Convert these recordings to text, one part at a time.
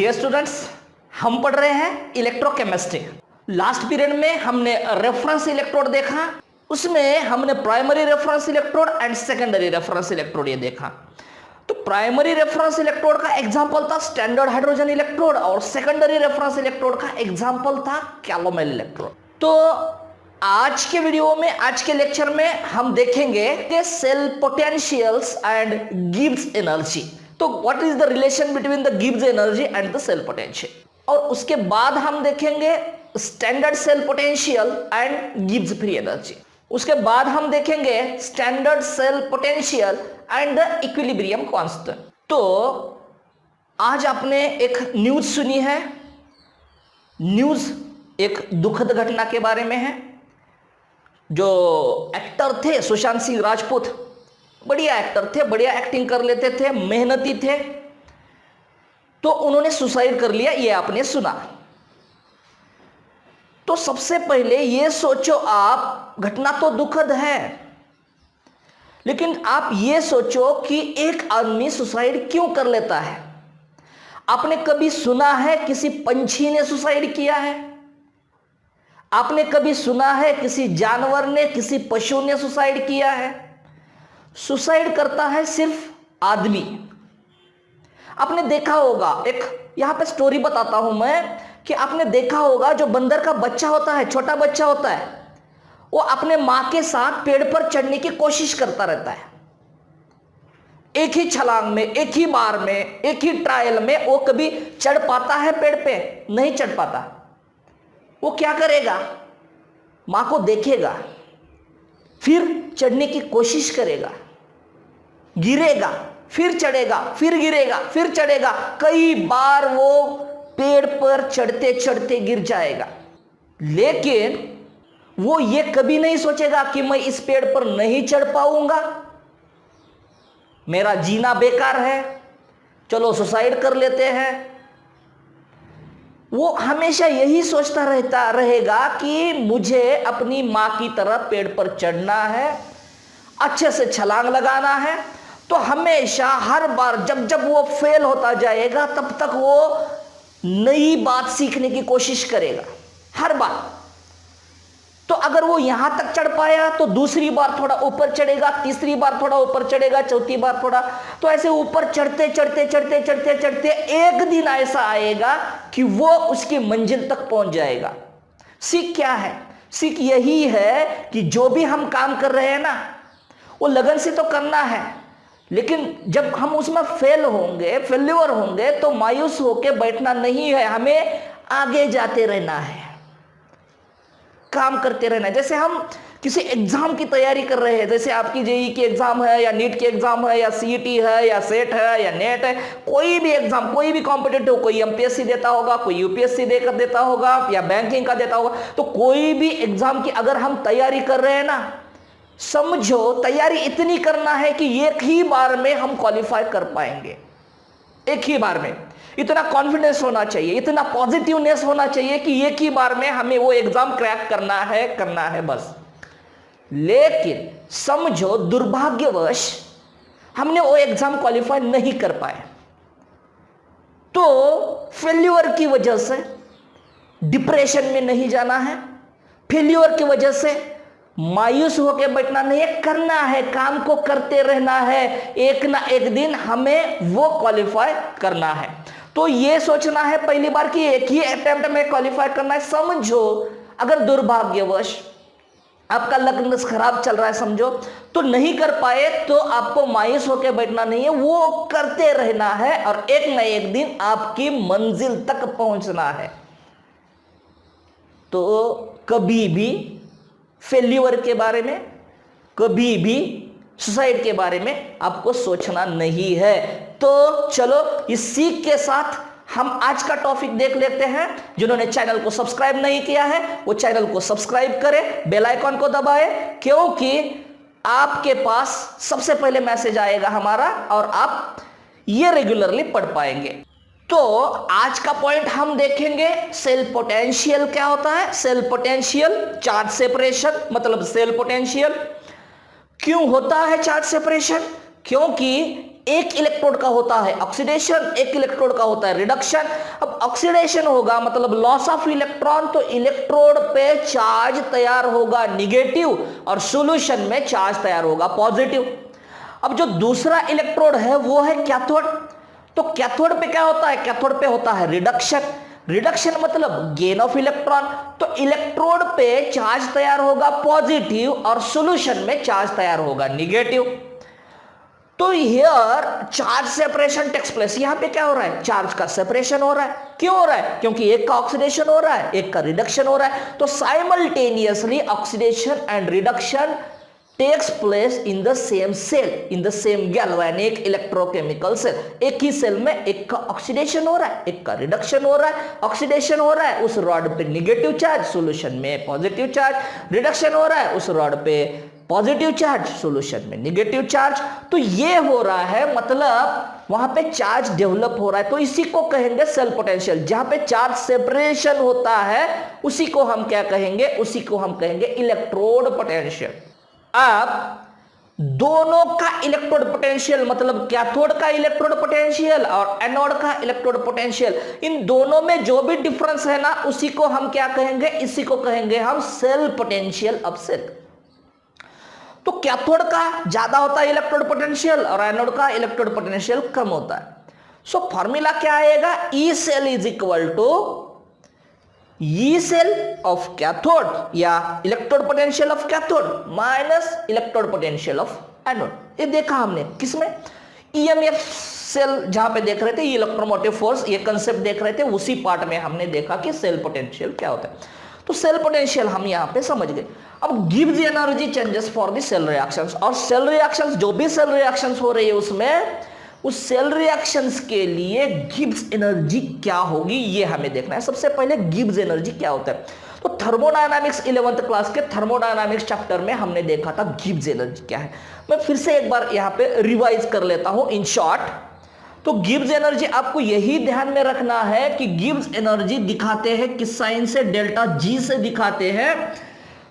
Dear students, हम पढ़ रहे हैं इलेक्ट्रोकेमिस्ट्री। लास्ट पीरियड में हमने रेफरेंस इलेक्ट्रोड देखा, उसमें हमने primary reference electrode and secondary reference electrode ये देखा। तो प्राइमरी रेफरेंस इलेक्ट्रोड का एग्जांपल था स्टैंडर्ड हाइड्रोजन इलेक्ट्रोड और सेकेंडरी रेफरेंस इलेक्ट्रोड का एग्जांपल था कैलोमेल इलेक्ट्रोड। तो आज के वीडियो में, आज के लेक्चर में हम देखेंगे कि cell potentials and Gibbs energy. तो what is the relation between the Gibbs energy and the cell potential, और उसके बाद हम देखेंगे standard cell potential and Gibbs free energy. उसके बाद हम देखेंगे standard cell potential and the equilibrium constant. तो आज आपने एक न्यूज सुनी है। न्यूज एक दुखद घटना के बारे में है। जो एक्टर थे सुशांत सिंह राजपूत, बढ़िया एक्टर थे, बढ़िया एक्टिंग कर लेते थे, मेहनती थे, तो उन्होंने सुसाइड कर लिया, ये आपने सुना। तो सबसे पहले ये सोचो आप, घटना तो दुखद है, लेकिन आप ये सोचो कि एक आदमी सुसाइड क्यों कर लेता है। आपने कभी सुना है किसी पंछी ने सुसाइड किया है? आपने कभी सुना है किसी जानवर ने, किसी पशु ने सुसाइड किया है? सुसाइड करता है सिर्फ आदमी। आपने देखा होगा, एक यहां पे स्टोरी बताता हूं मैं, कि आपने देखा होगा जो बंदर का बच्चा होता है, छोटा बच्चा होता है, वो अपने मां के साथ पेड़ पर चढ़ने की कोशिश करता रहता है। एक ही छलांग में, एक ही बार में, एक ही ट्रायल में वो कभी चढ़ पाता है पेड़ पे? नहीं चढ़ पाता। वो क्या करेगा? मां को देखेगा, फिर चढ़ने की कोशिश करेगा, गिरेगा, फिर चढ़ेगा, फिर गिरेगा, फिर चढ़ेगा। कई बार वो पेड़ पर चढ़ते चढ़ते गिर जाएगा, लेकिन वो ये कभी नहीं सोचेगा कि मैं इस पेड़ पर नहीं चढ़ पाऊंगा, मेरा जीना बेकार है, चलो सुसाइड कर लेते हैं। वो हमेशा यही सोचता रहेगा कि मुझे अपनी मां की तरह पेड़ पर चढ़ना है, अच्छे से छलांग लगाना है। तो हमेशा हर बार जब जब वो फेल होता जाएगा, तब तक वो नई बात सीखने की कोशिश करेगा, हर बार। तो अगर वो यहां तक चढ़ पाया तो दूसरी बार थोड़ा ऊपर चढ़ेगा, तीसरी बार थोड़ा ऊपर चढ़ेगा, चौथी बार थोड़ा, तो ऐसे ऊपर चढ़ते चढ़ते चढ़ते चढ़ते चढ़ते एक दिन ऐसा आएगा कि वो उसकी मंजिल तक पहुंच जाएगा। सीख क्या है? सीख यही है कि जो भी हम काम कर रहे हैं ना, वो लगन से तो करना है, लेकिन जब हम उसमें फेल्यूर होंगे तो मायूस होकर बैठना नहीं है, हमें आगे जाते रहना है, काम करते रहना है। जैसे हम किसी एग्जाम की तैयारी कर रहे हैं, जैसे आपकी जेईई की एग्जाम है, या नीट की एग्जाम है, या सीईटी है, या सेट है, या नेट है, कोई भी एग्जाम, कोई भी कॉम्पिटिटिव, कोई एमपीएससी देता होगा, कोई यूपीएससी देकर देता होगा, या बैंकिंग का देता होगा। तो कोई भी एग्जाम की अगर हम तैयारी कर रहे हैं ना, समझो तैयारी इतनी करना है कि एक ही बार में हम क्वालिफाई कर पाएंगे। एक ही बार में इतना कॉन्फिडेंस होना चाहिए, इतना पॉजिटिवनेस होना चाहिए कि एक ही बार में हमें वो एग्जाम क्रैक करना है बस। लेकिन समझो दुर्भाग्यवश हमने वो एग्जाम क्वालिफाई नहीं कर पाए, तो फेल्यूर की वजह से डिप्रेशन में नहीं जाना है, फेल्यूर की वजह से मायूस होकर बैठना नहीं है, करना है, काम को करते रहना है, एक ना एक दिन हमें वो क्वालिफाई करना है। तो ये सोचना है पहली बार कि एक ही अटेम्प्ट में क्वालिफाई करना है। समझो अगर दुर्भाग्यवश आपका लक खराब चल रहा है, समझो, तो नहीं कर पाए, तो आपको मायूस होकर बैठना नहीं है, वो करते रहना है, और एक ना एक दिन आपकी मंजिल तक पहुंचना है। तो कभी भी फेल्यूर के बारे में, कभी भी सुसाइड के बारे में आपको सोचना नहीं है। तो चलो इस सीख के साथ हम आज का टॉपिक देख लेते हैं। जिन्होंने चैनल को सब्सक्राइब नहीं किया है वो चैनल को सब्सक्राइब करें, बेल आइकॉन को दबाएं, क्योंकि आपके पास सबसे पहले मैसेज आएगा हमारा, और आप ये रेगुलरली पढ़ पाएंगे। तो आज का पॉइंट हम देखेंगे सेल पोटेंशियल क्या होता है। सेल पोटेंशियल, चार्ज सेपरेशन, मतलब सेल पोटेंशियल क्यों होता है चार्ज सेपरेशन? क्योंकि एक इलेक्ट्रोड का होता है ऑक्सीडेशन, एक इलेक्ट्रोड का होता है रिडक्शन। अब ऑक्सीडेशन होगा मतलब लॉस ऑफ इलेक्ट्रॉन, तो इलेक्ट्रोड पे चार्ज तैयार होगा निगेटिव और सॉल्यूशन में चार्ज तैयार होगा पॉजिटिव। अब जो दूसरा इलेक्ट्रोड है वो है कैथोड, तो कैथोड पे क्या होता है, कैथोड पे होता है रिडक्शन। रिडक्शन मतलब गेन ऑफ इलेक्ट्रॉन, तो इलेक्ट्रोड पे चार्ज तैयार होगा पॉजिटिव और सॉल्यूशन में चार्ज तैयार होगा निगेटिव। तो here charge separation takes place, यहां पे क्या हो रहा है, चार्ज का सेपरेशन हो रहा है। क्यों हो रहा है, क्योंकि एक का ऑक्सीडेशन हो रहा है, एक का रिडक्शन हो रहा है। तो simultaneously oxidation and reduction takes place in the same cell, in the same galvanic electrochemical cell। एक ही सेल में एक का ऑक्सीडेशन हो रहा है, एक का रिडक्शन हो रहा है। ऑक्सीडेशन हो रहा है उस रॉड पे निगेटिव चार्ज, सॉल्यूशन में पॉजिटिव चार्ज। रिडक्शन हो रहा है उस रॉड पे पॉजिटिव चार्ज, सॉल्यूशन में निगेटिव चार्ज। तो ये हो रहा है मतलब वहां पे चार्ज डेवलप हो रहा है, तो इसी को कहेंगे सेल पोटेंशियल। जहां पे चार्ज सेपरेशन होता है उसी को हम क्या कहेंगे, उसी को हम कहेंगे इलेक्ट्रोड पोटेंशियल। अब दोनों का इलेक्ट्रोड पोटेंशियल मतलब कैथोड का इलेक्ट्रोड पोटेंशियल और एनोड का इलेक्ट्रोड पोटेंशियल, इन दोनों में जो भी डिफरेंस है ना उसी को हम क्या कहेंगे, इसी को कहेंगे हम सेल पोटेंशियल ऑफ सेल। तो कैथोड का ज्यादा होता है इलेक्ट्रोड पोटेंशियल और एनोड का इलेक्ट्रोड पोटेंशियल कम होता है। सो फॉर्मूला क्या आएगा, E cell is equal to E cell of cathode या electrode potential of cathode minus electrode potential of anode. ये देखा हमने किसमें, ईएमएफ सेल जहां पे देख रहे थे, ये इलेक्ट्रोमोटिव फोर्स, ये कंसेप्ट देख रहे थे, उसी पार्ट में हमने देखा कि सेल पोटेंशियल क्या होता है। तो सेल पोटेंशियल हम यहां पे समझ गए। अब गिव्स energy changes for the cell reactions, और सेल रिएक्शंस जो भी सेल रिएक्शंस हो रही है उसमें उस सेल रिएक्शंस के लिए गिब्स एनर्जी क्या होगी ये हमें देखना है। सबसे पहले गिब्स एनर्जी क्या होता है, तो थर्मोडायनामिक्स 11th क्लास के थर्मोडायनामिक्स चैप्टर में हमने देखा था गिब्स एनर्जी क्या है। मैं फिर से एक बार यहां पे रिवाइज कर लेता हूं इन शॉर्ट। तो गिब्स एनर्जी आपको यही ध्यान में रखना है कि गिब्स एनर्जी दिखाते हैं किस साइन से, डेल्टा जी से दिखाते हैं।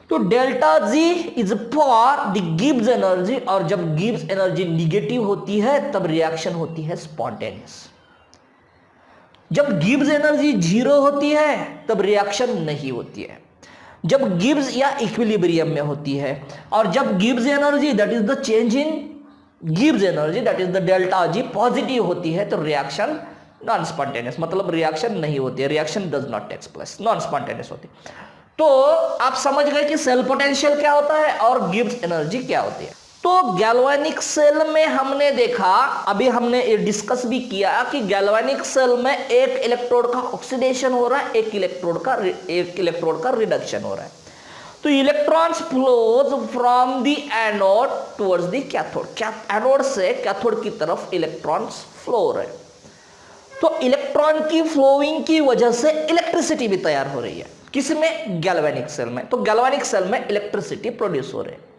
तो delta G is for the Gibbs energy, और जब गिब्स एनर्जी निगेटिव होती है तब रिएक्शन होती है स्पॉन्टेनियस। जब गिब्स एनर्जी जीरो होती है तब रिएक्शन नहीं होती है, जब गिब्स या इक्विलिब्रियम में होती है। और जब Gibbs energy that is the change in Gibbs energy that is the delta G positive होती है तो रिएक्शन नॉन स्पॉन्टेनियस, मतलब रिएक्शन नहीं होती है, reaction does not takes place, non spontaneous होती है। तो आप समझ गए कि सेल पोटेंशियल क्या होता है और गिब्स एनर्जी क्या होती है। तो गैल्वेनिक सेल में हमने देखा, अभी हमने ये डिस्कस भी किया कि गैल्वेनिक सेल में एक इलेक्ट्रोड का ऑक्सीडेशन हो रहा है, एक इलेक्ट्रोड का रिडक्शन हो रहा है। तो electrons flows from the anode towards the cathode, anode से कैथोड की तरफ इलेक्ट्रॉन्स फ्लो हो रहे हैं। तो इलेक्ट्रॉन की फ्लोइंग की वजह से इलेक्ट्रिसिटी भी तैयार हो रही है, किसमें, गैल्वेनिक सेल में। तो गैल्वेनिक सेल में इलेक्ट्रिसिटी प्रोड्यूस हो रही है।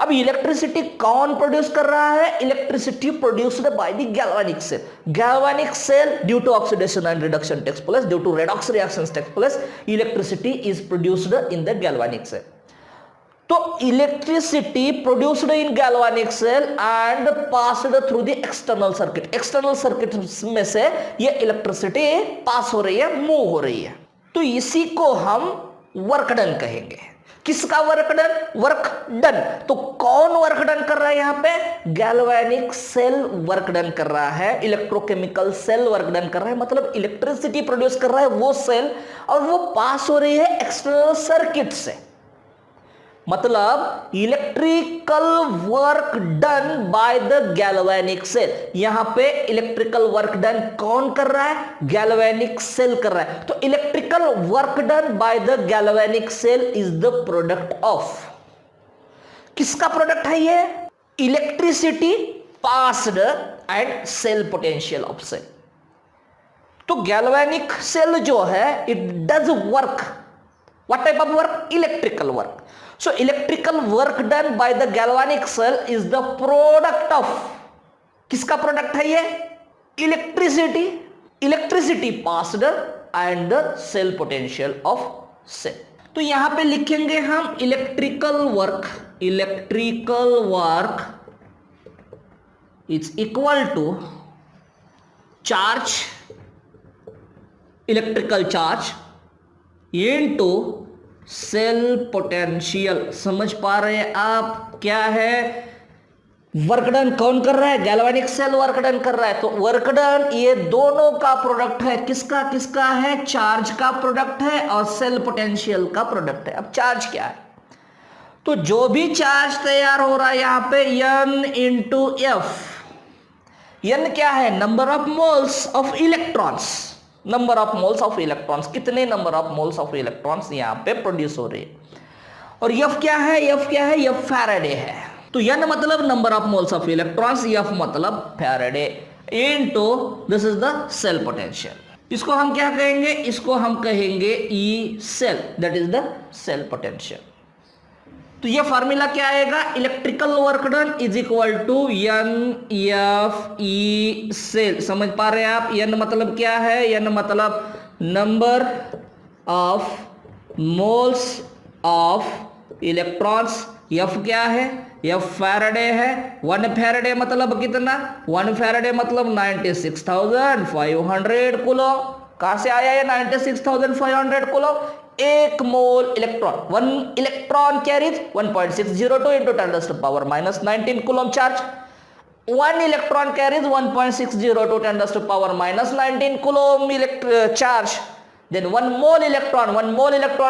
अब इलेक्ट्रिसिटी कौन प्रोड्यूस कर रहा है, electricity produced by the galvanic cell. Galvanic cell due to oxidation and reduction takes place, due to redox reactions takes place, electricity is produced in the galvanic cell. तो electricity produced in galvanic cell and passed through the external circuit, external circuit में से ये electricity pass हो रही है, move हो रही है। तो इसी को हम वर्क डन कहेंगे। किसका वर्क डन, वर्क डन। तो कौन वर्क डन कर रहा है यहां पे, गैल्वेनिक सेल वर्क डन कर रहा है, इलेक्ट्रोकेमिकल सेल वर्क डन कर रहा है, मतलब इलेक्ट्रिसिटी प्रोड्यूस कर रहा है वो सेल, और वो पास हो रही है एक्सटर्नल सर्किट से। मतलब electrical work done by the galvanic cell. यहां पे इलेक्ट्रिकल वर्क डन कौन कर रहा है, गैल्वेनिक सेल कर रहा है। तो electrical work done by the galvanic cell is the product of, किसका प्रोडक्ट है ये, electricity passed and cell potential of cell. तो गैल्वेनिक सेल जो है it does work, what type of work, electrical work. So electrical work done by the galvanic cell is the product of, किसका product है ये, electricity, electricity passed and the cell potential of cell. तो यहां पे लिखेंगे हम electrical work, electrical work is equal to charge, electrical charge into cell potential. समझ पा रहे हैं आप क्या है? वर्क डन कौन कर रहा है? गैल्वेनिक सेल वर्क डन कर रहा है। तो वर्क डन ये दोनों का प्रोडक्ट है। किसका किसका है? चार्ज का प्रोडक्ट है और सेल पोटेंशियल का प्रोडक्ट है। अब चार्ज क्या है? तो जो भी चार्ज तैयार हो रहा है यहां पे N इंटू एफ। N क्या है? Number of moles of electrons. Number of moles of electrons, कितने number of moles of electrons यहां पे प्रोड्यूस हो रहे हैं। और F क्या है? F क्या है? F फैराडे है। तो N मतलब number of moles of electrons, F मतलब Faraday into this is the cell potential. इसको हम क्या कहेंगे? इसको हम कहेंगे E cell, that is the cell potential. तो ये फॉर्मूला क्या आएगा? Electrical work done is equal to N F E cell. समझ पा रहे हैं आप? N मतलब क्या है? N मतलब number of moles of electrons. F क्या है? F फैराडे है। 1 फैराडे मतलब कितना? 1 फैराडे मतलब 96,500 कूलम। कहां से आया ये 96,500 कूलम? एक मोल electron, 1 electron carries 1.602 into 10⁻⁻19 coulomb charge. 1 electron carries 1.602 10⁻⁻19 coulomb charge. Then 1 mole electron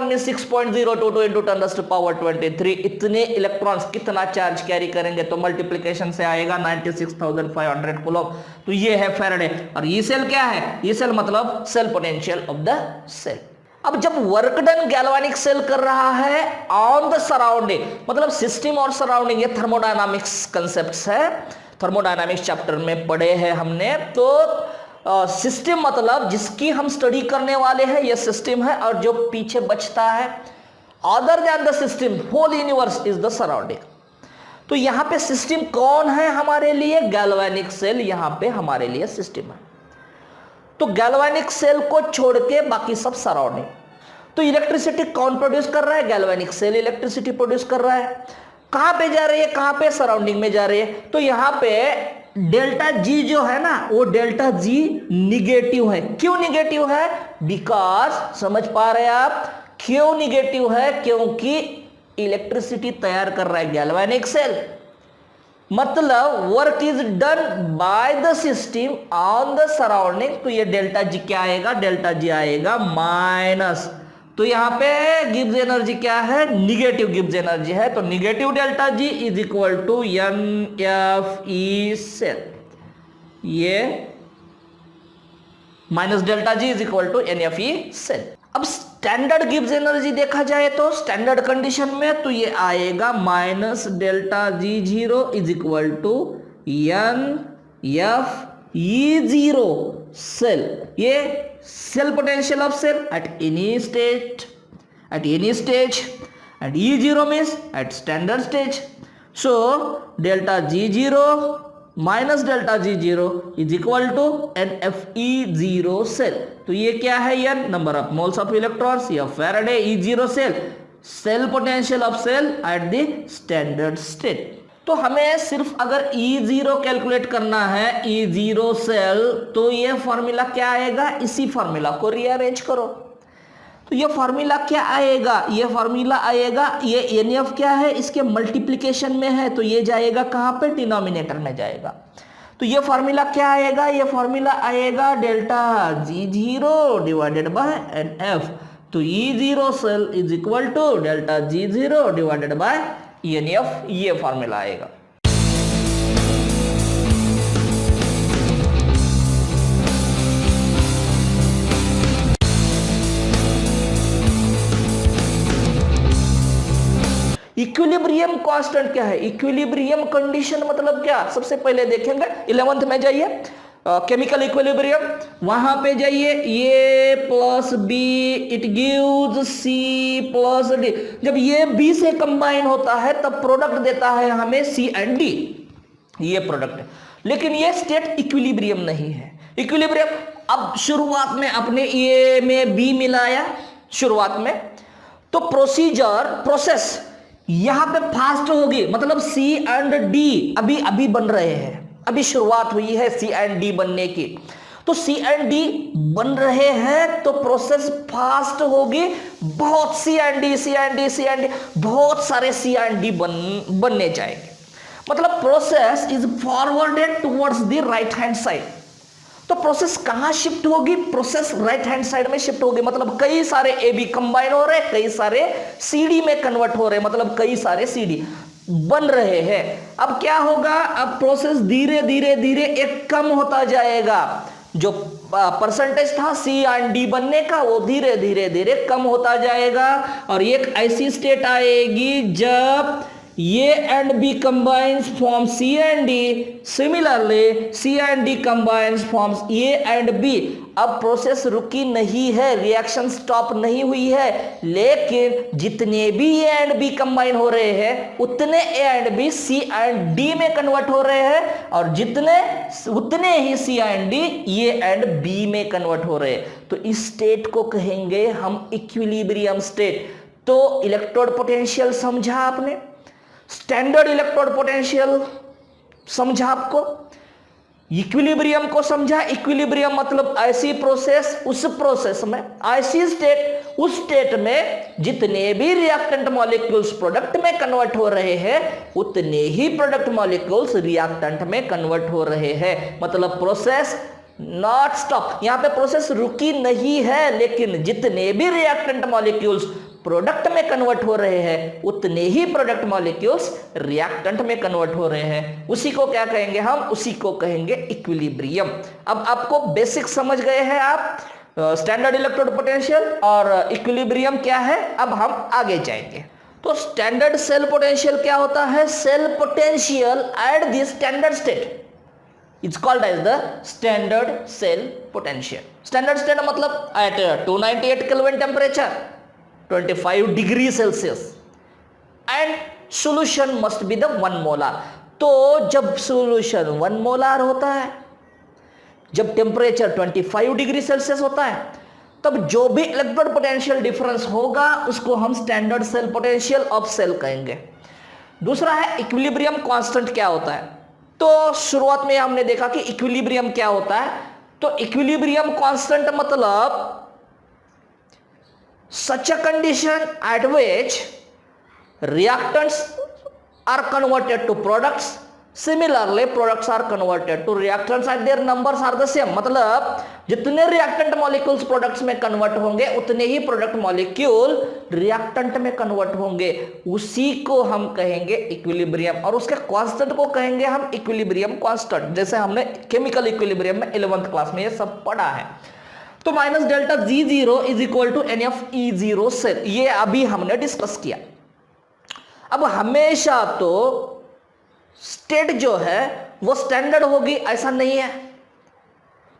means 6.022 into 10⁻23। इतने इलेक्ट्रॉन्स कितना चार्ज कैरी करेंगे? तो मल्टीप्लिकेशन से आएगा 96,500 कूलम। तो ये है फैराडे। और ये सेल क्या है? ये सेल मतलब cell potential of the cell. अब जब वर्क डन गैल्वेनिक सेल कर रहा है ऑन द सराउंडिंग, मतलब सिस्टम और सराउंडिंग, ये थर्मोडायनामिक्स कंसेप्ट्स है, थर्मोडायनामिक्स चैप्टर में पढ़े हैं हमने। तो सिस्टम मतलब जिसकी हम स्टडी करने वाले हैं ये सिस्टम है, और जो पीछे बचता है other than the system, whole universe is the surrounding. तो यहां पे सिस्टम कौन है हमारे लिए? गैल्वेनिक सेल यहां पे हमारे लिए सिस्टम है। तो गैल्वेनिक सेल को छोड़ के बाकी सब सराउंडिंग। तो इलेक्ट्रिसिटी कौन प्रोड्यूस कर रहा है? गैल्वेनिक सेल इलेक्ट्रिसिटी प्रोड्यूस कर रहा है। कहां पे जा रही है? कहां पे? सराउंडिंग में जा रही है। तो यहां पे डेल्टा जी जो है ना, वो डेल्टा जी निगेटिव है। क्यों निगेटिव है? बिकॉज, समझ पा रहे हैं आप क्यों निगेटिव है? क्योंकि इलेक्ट्रिसिटी तैयार कर रहा है गैल्वेनिक सेल, मतलब work is done by the system on the surrounding. तो ये डेल्टा जी क्या आएगा? डेल्टा जी आएगा माइनस। तो यहां पे गिब्स एनर्जी क्या है? निगेटिव गिब्स एनर्जी है। तो negative delta G is equal to NFE cell, ये minus delta G is equal to NFE cell. अब स्टैंडर्ड गिब्स एनर्जी देखा जाए तो स्टैंडर्ड कंडीशन में तो ये आएगा minus delta G zero is equal to NFE0 cell. ये cell potential of cell at any stage, and E0 means at standard stage. So delta G0 minus delta G0 is equal to NFE0 cell. तो ये क्या है? N number of moles of electrons, ये Faraday E0 cell, cell potential of cell at the standard state. तो हमें सिर्फ अगर E0 calculate करना है, E0 सेल, तो ये फॉर्मूला क्या आएगा? इसी फॉर्मूला को रीअरेंज करो। तो ये फॉर्मूला क्या आएगा? ये फॉर्मूला आएगा, ये NF क्या है? इसके मल्टीप्लिकेशन में है, तो ये जाएगा कहां पे? डिनोमिनेटर में जाएगा। तो ये फॉर्मूला क्या आएगा? ये फॉर्मूला आएगा delta G0 divided by NF। तो E0 cell is equal to delta G0 divided by NF, ये फॉर्मूला आएगा। इक्विलिब्रियम कांस्टेंट क्या है? इक्विलिब्रियम कंडीशन मतलब क्या? सबसे पहले देखेंगे 11th में जाइए, केमिकल इक्विलिब्रियम, वहां पे जाइए, ये plus B it gives C plus D. जब ये बी से कंबाइन होता है तब प्रोडक्ट देता है हमें सी एंड डी, ये प्रोडक्ट है। लेकिन ये स्टेट इक्विलिब्रियम नहीं है। इक्विलिब्रियम, अब शुरुआत में अपने ए में बी मिलाया शुरुआत में, तो प्रोसेस यहां पे फास्ट होगी, मतलब सी एंड डी अभी अभी बन रहे हैं, अभी शुरुआत हुई है सी एंड डी बनने की। तो सी एंड डी बन रहे हैं तो प्रोसेस फास्ट होगी, बहुत सी एंड डी बहुत सारे सी एंड डी बनने जाएंगे। मतलब process is forwarded towards the right hand side. तो प्रोसेस कहां शिफ्ट होगी? प्रोसेस राइट हैंड साइड में शिफ्ट होगी। मतलब कई सारे ए बी कंबाइन हो रहे हैं, कई सारे सी डी में कन्वर्ट हो रहे हैं, मतलब कई सारे सी डी बन रहे हैं। अब क्या होगा? अब प्रोसेस धीरे धीरे धीरे एक कम होता जाएगा। जो परसेंटेज था सी एंड डी बनने का वो धीरे धीरे धीरे कम होता जाएगा और एक ऐसी स्टेट आएगी जब A and B combines form C and D, similarly C and D combines forms A and B. अब प्रोसेस रुकी नहीं है, रिएक्शन स्टॉप नहीं हुई है, लेकिन जितने भी ए एंड बी कंबाइन हो रहे हैं उतने A and B C and D में कन्वर्ट हो रहे हैं और उतने ही C and D A and B में कन्वर्ट हो रहे हैं। तो इस स्टेट को कहेंगे हम इक्विलिब्रियम स्टेट। तो इलेक्ट्रोड पोटेंशियल समझा आपने, स्टैंडर्ड इलेक्ट्रोड पोटेंशियल समझा आपको, इक्विलिब्रियम को समझा। इक्विलिब्रियम मतलब ऐसी प्रोसेस, उस प्रोसेस में ऐसी स्टेट, उस स्टेट में जितने भी रिएक्टेंट मॉलिक्यूल्स प्रोडक्ट में कन्वर्ट हो रहे हैं उतने ही प्रोडक्ट मॉलिक्यूल्स रिएक्टेंट में कन्वर्ट हो रहे हैं। मतलब प्रोसेस नॉट स्टॉप, यहां पे प्रोसेस रुकी नहीं है, लेकिन जितने भी रिएक्टेंट मॉलिक्यूल्स प्रोडक्ट में कन्वर्ट हो रहे हैं उतने ही प्रोडक्ट मॉलिक्यूल्स रिएक्टेंट में कन्वर्ट हो रहे हैं। उसी को क्या कहेंगे हम? उसी को कहेंगे इक्विलिब्रियम। अब आपको बेसिक समझ गए हैं आप, स्टैंडर्ड इलेक्ट्रोड पोटेंशियल और इक्विलिब्रियम क्या है। अब हम आगे जाएंगे। तो स्टैंडर्ड सेल पोटेंशियल क्या होता है? Cell potential at the standard state it's called as the standard cell potential. Standard state मतलब at 298 kelvin temperature, 25 degree Celsius and solution must be the 1 molar. तो जब सॉल्यूशन 1 मोलार होता है, जब temperature 25 degree Celsius होता है, तब जो भी इलेक्ट्रोड पोटेंशियल डिफरेंस होगा उसको हम standard cell potential of cell कहेंगे। दूसरा है इक्विलिब्रियम कांस्टेंट क्या होता है। तो शुरुआत में हमने देखा कि इक्विलिब्रियम क्या होता है। तो इक्विलिब्रियम कांस्टेंट मतलब such a condition at which reactants are converted to products, similarly products are converted to reactants and their numbers are the same। मतलब जितने रिएक्टेंट मॉलिक्यूल्स प्रोडक्ट्स में कन्वर्ट होंगे उतने ही प्रोडक्ट मॉलिक्यूल रिएक्टेंट में convert होंगे, उसी को हम कहेंगे इक्विलिब्रियम। और उसके कांस्टेंट को कहेंगे हम इक्विलिब्रियम कांस्टेंट, जैसे हमने केमिकल इक्विलिब्रियम में 11th क्लास में ये सब पढ़ा है। तो minus delta G0 is equal to NFE0 cell, ये अभी हमने डिस्कस किया। अब हमेशा तो स्टेट जो है वो स्टैंडर्ड होगी ऐसा नहीं है।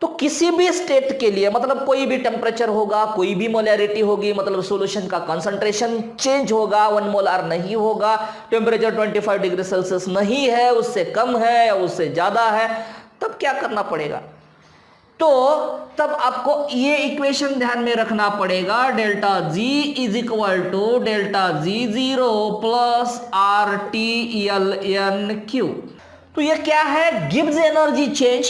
तो किसी भी स्टेट के लिए मतलब कोई भी टेम्परेचर होगा, कोई भी मोलैरिटी होगी, मतलब सॉल्यूशन का कंसंट्रेशन चेंज होगा, 1 मोलार नहीं होगा, टेम्परेचर 25 डिग्री सेल्सियस नहीं है, उससे कम है या उससे ज्यादा है, तब क्या करना पड़ेगा? तो तब आपको ये इक्वेशन ध्यान में रखना पड़ेगा, delta G is equal to delta G0 plus RT/LN/Q। तो ये क्या है? Gibbs energy change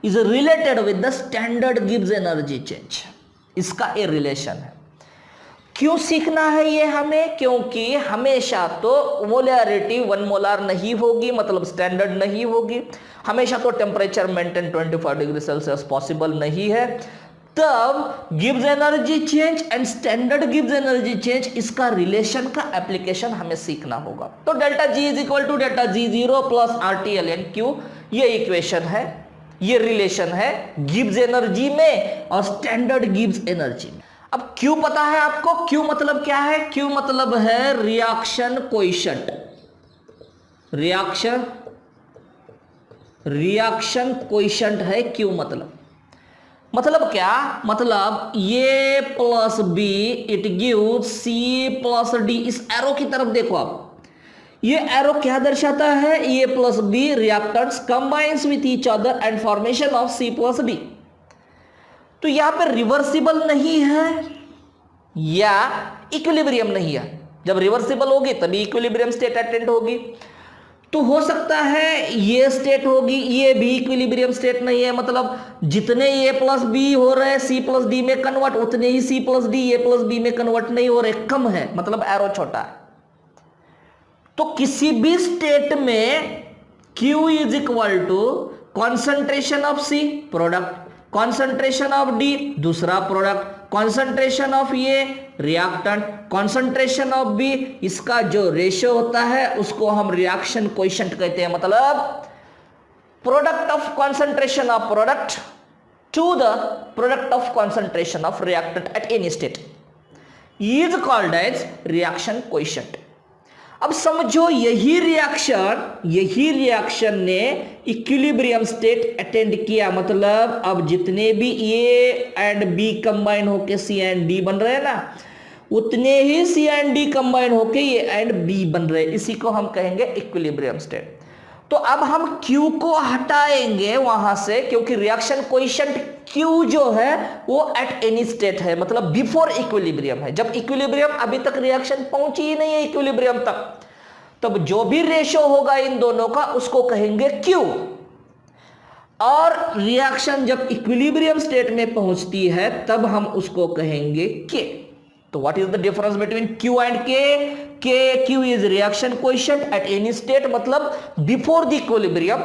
is related with the standard Gibbs energy change, इसका ये रिलेशन है। क्यों सीखना है ये हमें? क्योंकि हमेशा तो मोलैरिटी 1 मोलार नहीं होगी, मतलब स्टैंडर्ड नहीं होगी, हमेशा तो temperature maintain 25 degree Celsius possible नहीं है। तब Gibbs energy change and standard Gibbs energy change, इसका रिलेशन का एप्लीकेशन हमें सीखना होगा। तो delta G is equal to delta G0 plus RT/LN/Q, ये इक्वेशन है, ये रिलेशन है गिब्स एनर्जी में और स्टैंडर्ड गिब्स एनर्जी में। अब Q पता है आपको? Q मतलब क्या है? Q मतलब है रिएक्शन कोएफिशिएंट। रिएक्शन कोएफिशिएंट है Q मतलब क्या? मतलब ये plus B it gives C plus D. इस एरो की तरफ देखो आप, ये एरो क्या दर्शाता है? A plus B reactants combines with each other and formation of C plus D. तो यहां पर रिवर्सिबल नहीं है या इक्विलिब्रियम नहीं है। जब रिवर्सिबल होगी तभी इक्विलिब्रियम स्टेट अटेंड होगी। तो हो सकता है ये स्टेट होगी, ये भी इक्विलिब्रियम स्टेट नहीं है, मतलब जितने ए प्लस बी हो रहे हैं सी प्लस डी में कन्वर्ट, उतने ही C plus D A plus B में कन्वर्ट नहीं हो रहे, कम है, मतलब एरो छोटा है। तो किसी भी स्टेट में Q is equal to concentration of C product, concentration of D दूसरा प्रोडक्ट, कॉन्सेंट्रेशन ऑफ ये रिएक्टेंट, कॉन्सेंट्रेशन ऑफ B, इसका जो रेशियो होता है उसको हम रिएक्शन कोएफिशिएंट कहते हैं, मतलब product of concentration of product to the product of concentration of reactant at any state is called as reaction coefficient. अब समझो यही रिएक्शन ने इक्विलिब्रियम स्टेट अटेंड किया, मतलब अब जितने भी ए एंड बी कंबाइन होके सी एंड डी बन रहे हैं ना, उतने ही सी एंड डी कंबाइन होके ए एंड बी बन रहे हैं, इसी को हम कहेंगे इक्विलिब्रियम स्टेट। तो अब हम Q को हटाएंगे वहां से, क्योंकि रिएक्शन कोएफिशिएंट Q जो है वो एट एनी स्टेट है, मतलब बिफोर इक्विलिब्रियम है, जब इक्विलिब्रियम अभी तक रिएक्शन पहुंची ही नहीं है इक्विलिब्रियम तक, तब जो भी रेशियो होगा इन दोनों का उसको कहेंगे Q। और रिएक्शन जब इक्विलिब्रियम स्टेट में पहुंचती है तब हम उसको कहेंगे K। तो what is the difference between Q and K? Q is reaction coefficient at any state, मतलब before the equilibrium,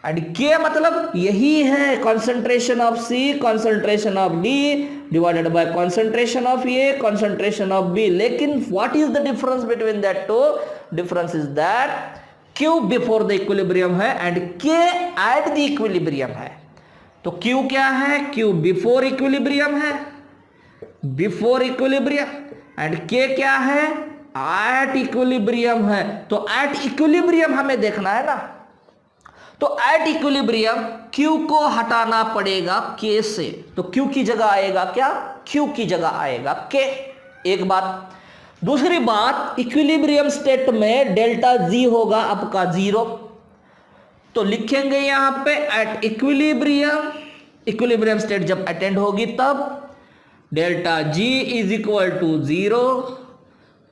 and K मतलब यही है concentration of C, concentration of D divided by concentration of A, concentration of B। लेकिन what is the difference between that two? Difference is that Q before the equilibrium है and K at the equilibrium है। तो Q क्या है? Q before equilibrium है, before equilibrium, and K क्या है? At equilibrium है। तो एट इक्विलिब्रियम हमें देखना है ना, तो एट इक्विलिब्रियम Q को हटाना पड़ेगा K से, तो Q की जगह आएगा क्या? Q की जगह आएगा K। एक बात। दूसरी बात, इक्विलिब्रियम स्टेट में डेल्टा G होगा आपका 0, तो लिखेंगे यहां पे एट इक्विलिब्रियम, इक्विलिब्रियम स्टेट जब अटेंड होगी तब delta G is equal to 0,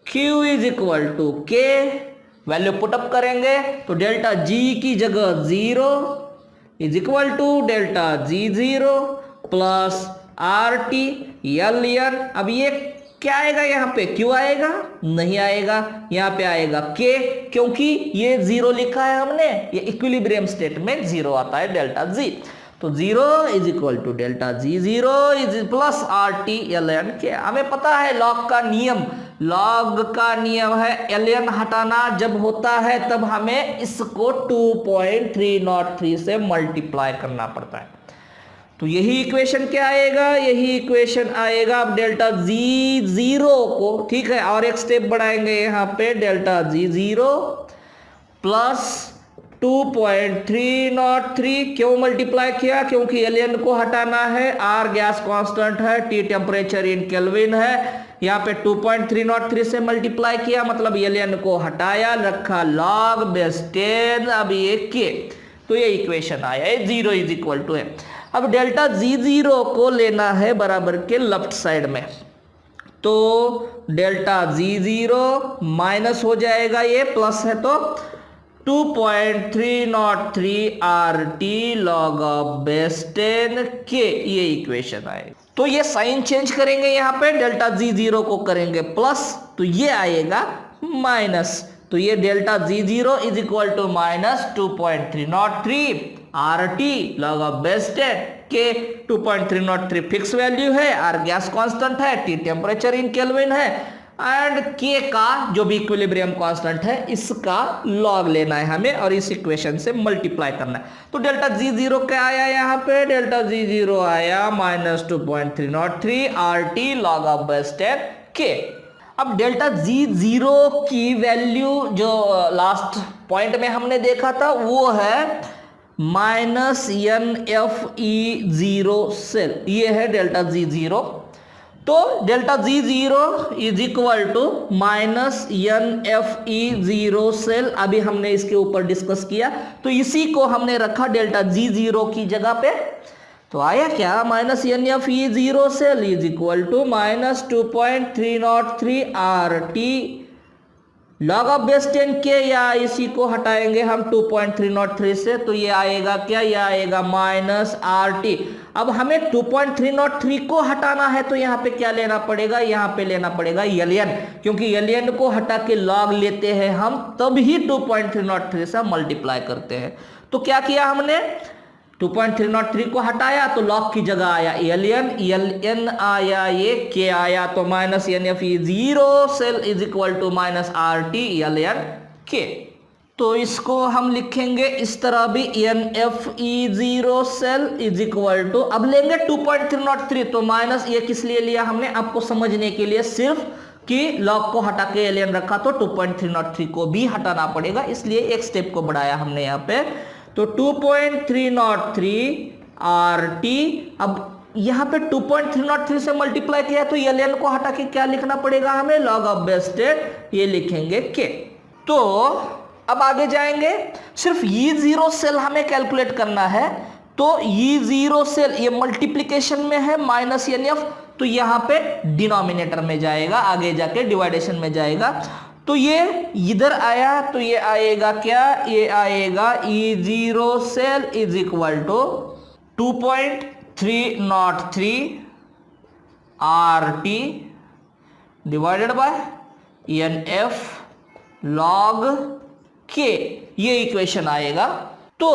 Q is equal to K, value put up करेंगे तो डेल्टा G की जगह 0 is equal to delta G0 plus RT LN। अब ये क्या आएगा? यहाँ पे Q आएगा? नहीं आएगा, यहाँ पे आएगा K, क्योंकि ये 0 लिखा है हमने, ये इक्विलिब्रियम स्टेट में 0 आता है डेल्टा G। तो 0 is equal to delta G0 is plus RT LN K। हमें पता है लॉग का नियम, लॉग का नियम है LN हटाना जब होता है तब हमें इसको 2.303 से मल्टीप्लाई करना पड़ता है। तो यही इक्वेशन क्या आएगा? यही इक्वेशन आएगा। अब डेल्टा G0 को, ठीक है, और एक स्टेप बढ़ाएंगे यहाँ पे, डेल्टा G0 प्लस 2.303 क्यों मल्टीप्लाई किया? क्योंकि एलियन को हटाना है, R गैस कांस्टेंट है, T टेम्परेचर इन केल्विन है, यहाँ पे 2.303 से मल्टीप्लाई किया, मतलब एलियन को हटाया, रखा लॉग बेस 10, अब ये K, तो ये इक्वेशन आया, ये 0 इज इक्वल टू है। अब डेल्टा G0 को लेना है बराबर के लेफ्ट साइड में, तो डेल्टा G0 माइनस हो जाएगा, ये प्लस है तो 2.303 RT log of base 10 K, ये इक्वेशन आएगा। तो ये साइन चेंज करेंगे, यहाँ पे डेल्टा G0 को करेंगे प्लस, तो ये आएगा माइनस, तो ये delta G0 is equal to minus 2.303 RT log of base 10 K। 2.303 fix value है, R गैस कांस्टेंट है, T टेम्परेचर इन केल्विन है, एंड K का जो भी इक्विलिब्रियम कांस्टेंट है इसका लॉग लेना है हमें और इस इक्वेशन से मल्टीप्लाई करना है। तो डेल्टा G0 क्या आया यहाँ पे? डेल्टा G0 आया minus 2.303 RT log of base 10 K। अब डेल्टा G0 की वैल्यू जो लास्ट पॉइंट में हमने देखा था वो है माइनस NFE0 सेल, ये है डेल्टा G0। तो delta G0 is equal to minus NFE0 cell, अभी हमने इसके ऊपर डिस्कस किया, तो इसी को हमने रखा डेल्टा G0 की जगह पे, तो आया क्या? Minus NFE0 cell is equal to minus 2.303 RT log of base 10 K, या इसी को हटाएंगे हम 2.303 से, तो ये आएगा क्या, ये आएगा माइनस RT। अब हमें 2.303 को हटाना है तो यहाँ पे क्या लेना पड़ेगा, यहाँ पे लेना पड़ेगा LN, क्योंकि LN को हटा के लॉग लेते हैं हम, तभी 2.303 से मल्टीप्लाई करते हैं। तो क्या किया हमने, 2.303 को हटाया तो लॉग की जगह आया LN आया, ये K आया, तो minus NFE0 cell is equal to minus RT LN K। तो इसको हम लिखेंगे इस तरह भी, NFE0 cell is equal to, अब लेंगे 2.303, तो माइनस ये किस लिए लिया हमने, आपको समझने के लिए सिर्फ कि लॉग को हटा के LN रखा तो 2.303 को भी हटाना पड़ेगा, इसलिए एक स्टेप को बढ़ाया हमने यहाँ पे। तो 2.303 RT, अब यहाँ पे 2.303 से मल्टीप्लाई किया तो LN को हटा के क्या लिखना पड़ेगा हमें, लॉग ऑफ बेस 10, ये लिखेंगे K। तो अब आगे जाएंगे, सिर्फ E0 सेल हमें कैलकुलेट करना है, तो E0 सेल ये मल्टीप्लीकेशन में है माइनस NF, तो यहाँ पे डिनोमिनेटर में जाएगा, आगे जाके डिवाइडेशन में जाएगा। तो ये इधर आया तो ये आएगा क्या, ये आएगा E0 cell is equal to 2.303 RT divided by NF log K, ये इक्वेशन आएगा। तो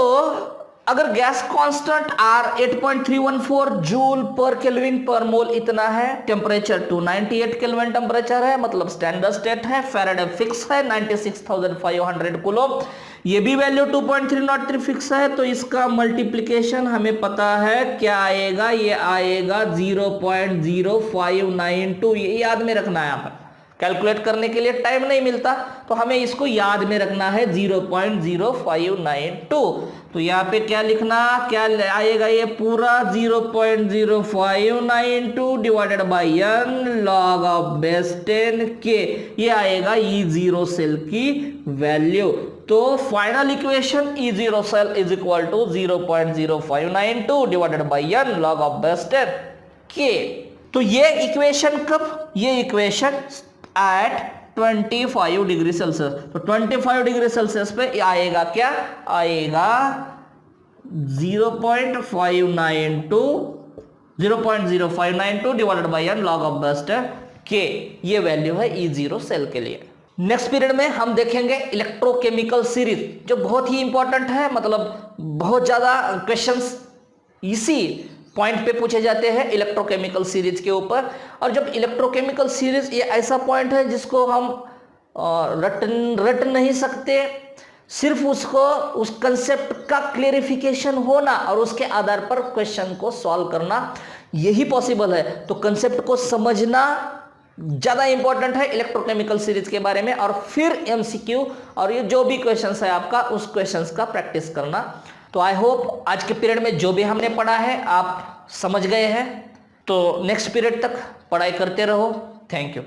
अगर gas constant R 8.314 joule per Kelvin per mole इतना है, टेम्परेचर 298 केल्विन टेम्परेचर है, मतलब स्टैंडर्ड स्टेट है, फैराडे फिक्स है 96,500 कूलम, ये भी वैल्यू 2.303 फिक्स है। तो इसका मल्टीप्लिकेशन हमें पता है क्या आएगा, ये आएगा 0.0592, ये याद में रखना है। यहाँ पर कैलकुलेट करने के लिए टाइम नहीं मिलता, तो हमें इसको याद में रखना है 0.0592। तो यहाँ पे क्या लिखना, क्या आएगा, ये पूरा 0.0592 divided by n log of base 10 K, ये आएगा E0 सेल की वैल्यू। तो final equation E0 cell is equal to 0.0592 divided by n log of base 10 K। तो ये इक्वेशन कब, ये इक्वेशन एट 25 डिग्री सेल्सियस, तो 25 डिग्री सेल्सियस पे आएगा क्या, आएगा 0.0592 divided by n log of base 10 K, ये वैल्यू है E0 सेल के लिए। नेक्स्ट पीरियड में हम देखेंगे इलेक्ट्रोकेमिकल सीरीज, जो बहुत ही इंपॉर्टेंट है, मतलब बहुत ज्यादा क्वेश्चंस इसी पॉइंट पे पूछे जाते हैं इलेक्ट्रोकेमिकल सीरीज के ऊपर। और जब इलेक्ट्रोकेमिकल सीरीज, ये ऐसा पॉइंट है जिसको हम रट नहीं सकते, सिर्फ उसको उस कंसेप्ट का क्लेरिफिकेशन होना और उसके आधार पर क्वेश्चन को सॉल्व करना, यही पॉसिबल है। तो कंसेप्ट को समझना ज्यादा इंपॉर्टेंट है इलेक्ट्रोकेमिकल सीरीज के बारे में, और फिर MCQ और ये जो भी क्वेश्चंस है आपका, उस क्वेश्चंस का प्रैक्टिस करना। तो आई होप आज के पीरियड में जो भी हमने पढ़ा है आप समझ गए हैं। तो नेक्स्ट पीरियड तक पढ़ाई करते रहो। Thank you.